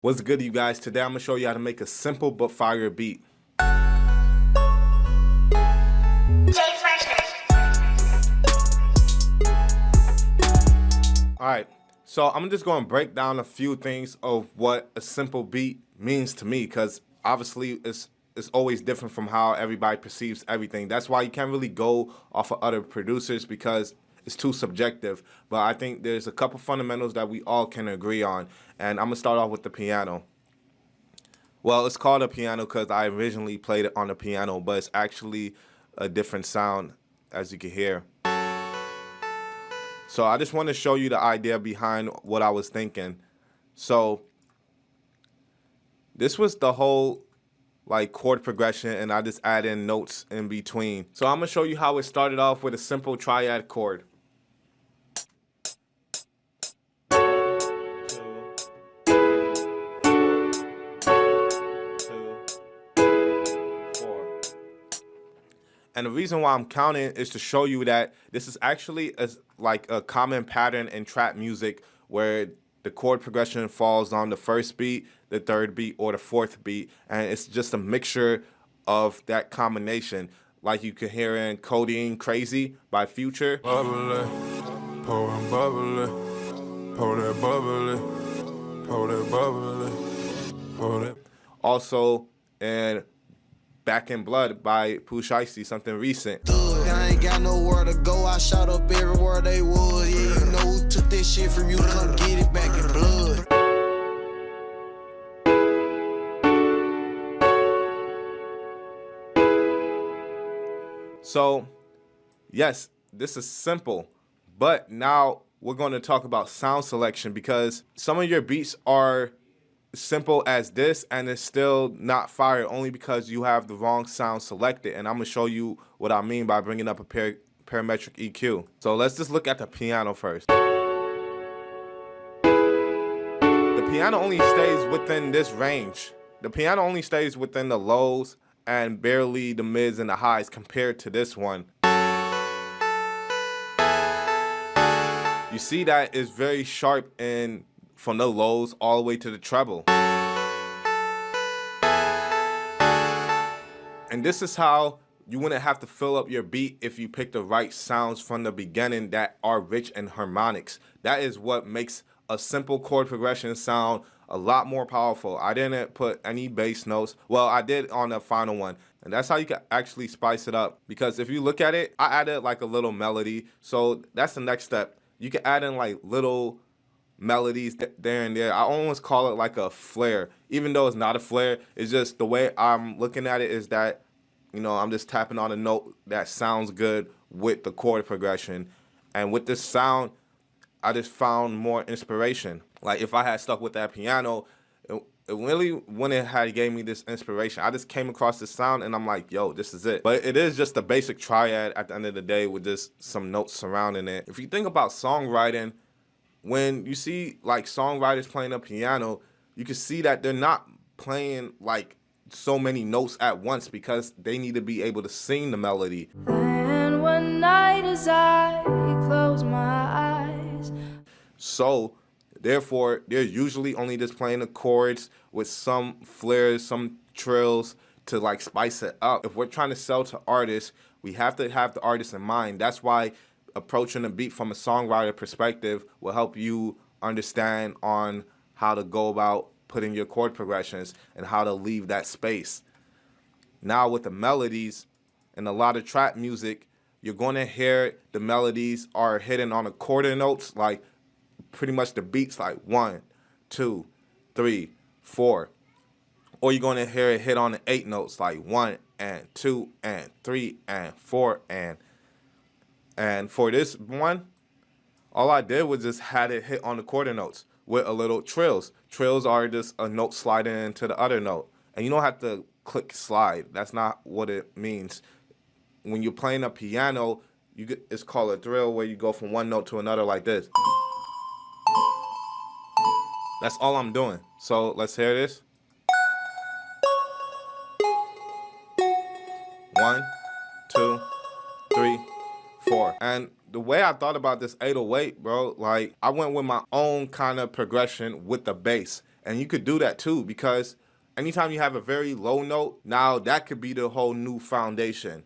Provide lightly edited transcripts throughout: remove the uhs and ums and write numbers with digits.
What's good, you guys? Today I'm gonna show you how to make a simple but fire beat. Alright, so I'm just gonna break down a few things of what a simple beat means to me, because obviously it's always different from how everybody perceives everything. That's why you can't really go off of other producers, because it's too subjective. But I think there's a couple fundamentals that we all can agree on, and I'm gonna start off with the piano. Well, it's called a piano because I originally played it on the piano, but it's actually a different sound, as you can hear. So I just want to show you the idea behind what I was thinking. So this was the whole chord progression, and I just add in notes in between. So I'm gonna show you how it started off with a simple triad chord. And the reason why I'm counting is to show you that this is actually a common pattern in trap music, where the chord progression falls on the first beat, the third beat, or the fourth beat, and it's just a mixture of that combination. Like you can hear in Codeine Crazy by Future. Bubbly, pouring bubbly, pour that bubbly, pour that bubbly, pour that. Also in Back in Blood by Pooh Shiesty, something recent. I ain't got nowhere to go, I shot up everywhere they would. Yeah, you know who took this shit from you, come get it back in blood. So, yes, this is simple, but now we're going to talk about sound selection, because some of your beats are simple as this and it's still not fire, only because you have the wrong sound selected. And I'm gonna show you what I mean by bringing up a parametric EQ. So let's just look at the piano first. The piano only stays within this range. The piano only stays within the lows and barely the mids and the highs compared to this one. You see that it's very sharp in from the lows all the way to the treble. And this is how you wouldn't have to fill up your beat if you pick the right sounds from the beginning that are rich in harmonics. That is what makes a simple chord progression sound a lot more powerful. I didn't put any bass notes. Well, I did on the final one. And that's how you can actually spice it up. Because if you look at it, I added like a little melody. So that's the next step. You can add in like little melodies there and there. I almost call it like a flare, even though it's not a flare. It's just the way I'm looking at it is that, you know, I'm just tapping on a note that sounds good with the chord progression. And with this sound, I just found more inspiration. Like if I had stuck with that piano, it really when it had gave me this inspiration. I just came across this sound and I'm like, yo, this is it. But it is just a basic triad at the end of the day with just some notes surrounding it. If you think about songwriting, when you see like songwriters playing a piano, you can see that they're not playing like so many notes at once, because they need to be able to sing the melody. And one night as I close my eyes. So therefore, they're usually only just playing the chords with some flares, some trills to like spice it up. If we're trying to sell to artists, we have to have the artist in mind. That's why approaching a beat from a songwriter perspective will help you understand on how to go about putting your chord progressions and how to leave that space. Now with the melodies, in a lot of trap music, you're going to hear the melodies are hidden on the quarter notes, like pretty much the beats like 1, 2, 3, 4. Or you're going to hear it hit on the 8 notes, like 1 and 2 and 3 and 4 and for this one, all I did was just had it hit on the quarter notes with a little trills. Trills are just a note sliding into the other note. And you don't have to click slide. That's not what it means. When you're playing a piano, it's called a thrill, where you go from one note to another like this. That's all I'm doing. So let's hear this. 1, 2, 3, 4. And the way I thought about this 808, bro, like I went with my own kind of progression with the bass. And you could do that too, because anytime you have a very low note, now that could be the whole new foundation.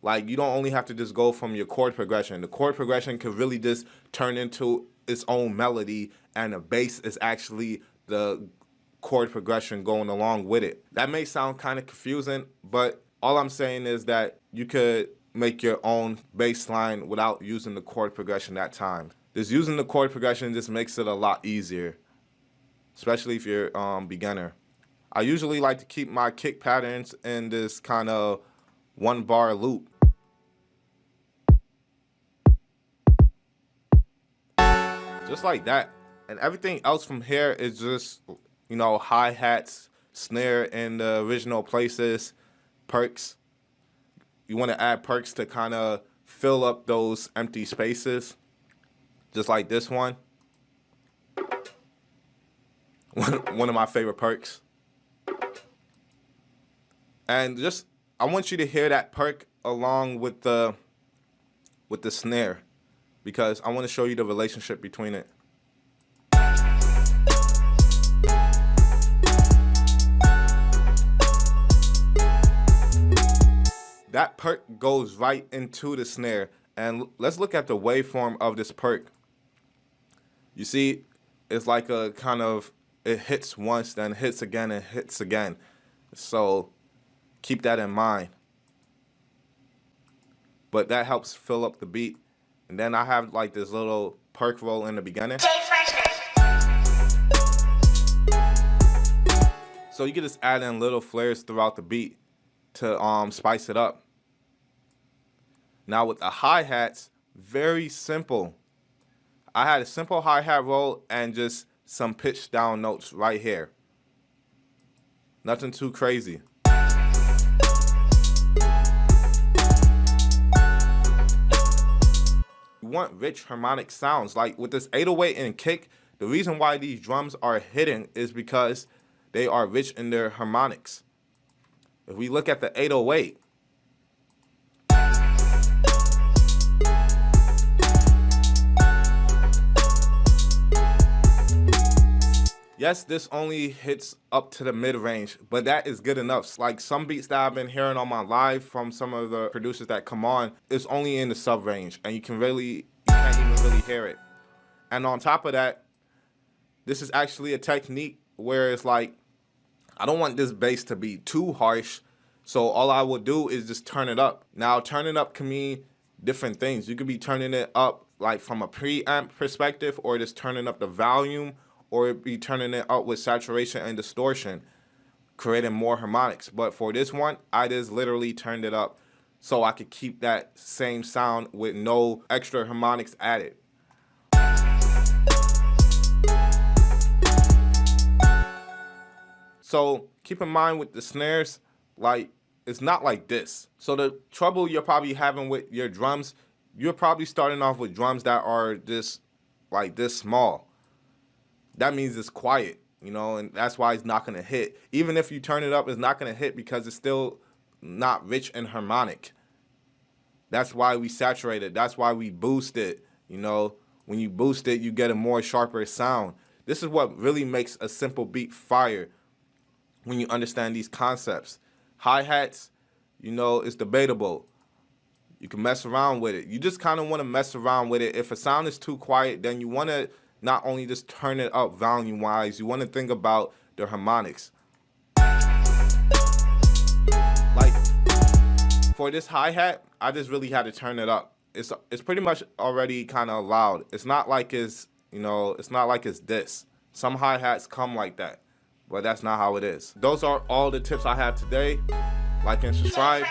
Like, you don't only have to just go from your chord progression. The chord progression could really just turn into its own melody, and the bass is actually the chord progression going along with it. That may sound kind of confusing, but all I'm saying is that you could make your own bass line without using the chord progression at times. Just using the chord progression just makes it a lot easier, especially if you're beginner. I usually like to keep my kick patterns in this kind of 1-bar loop. Just like that. And everything else from here is just, you know, hi-hats, snare in the original places, perks. You want to add perks to kind of fill up those empty spaces, just like this one. One of my favorite perks. And just, I want you to hear that perk along with the snare, because I want to show you the relationship between it. That perk goes right into the snare. And let's look at the waveform of this perk. You see, it's like a kind of, it hits once, then hits again, and hits again. So keep that in mind. But that helps fill up the beat. And then I have like this little perk roll in the beginning. So you can just add in little flares throughout the beat to spice it up. Now with the hi-hats, very simple. I had a simple hi-hat roll and just some pitch down notes right here. Nothing too crazy. You want rich harmonic sounds. Like with this 808 and kick, the reason why these drums are hidden is because they are rich in their harmonics. If we look at the 808, yes, this only hits up to the mid-range, but that is good enough. Like some beats that I've been hearing on my live from some of the producers that come on, it's only in the sub-range, and you can't even really hear it. And on top of that, this is actually a technique where it's like, I don't want this bass to be too harsh, so all I will do is just turn it up. Now, turning up can mean different things. You could be turning it up like from a preamp perspective, or just turning up the volume, or be turning it up with saturation and distortion, creating more harmonics. But for this one, I just literally turned it up so I could keep that same sound with no extra harmonics added. So keep in mind with the snares, like, it's not like this. So the trouble you're probably having with your drums, you're probably starting off with drums that are just like this small. That means it's quiet, you know, and that's why it's not gonna hit. Even if you turn it up, it's not gonna hit because it's still not rich and harmonic. That's why we saturate it. That's why we boost it. You know, when you boost it, you get a more sharper sound. This is what really makes a simple beat fire when you understand these concepts. Hi-hats, you know, it's debatable. You can mess around with it. You just kind of want to mess around with it. If a sound is too quiet, then you want to not only just turn it up volume-wise, you want to think about the harmonics. Like, for this hi-hat, I just really had to turn it up. It's pretty much already kind of loud. It's not like it's, you know, it's not like it's this. Some hi-hats come like that, but that's not how it is. Those are all the tips I have today. Like and subscribe.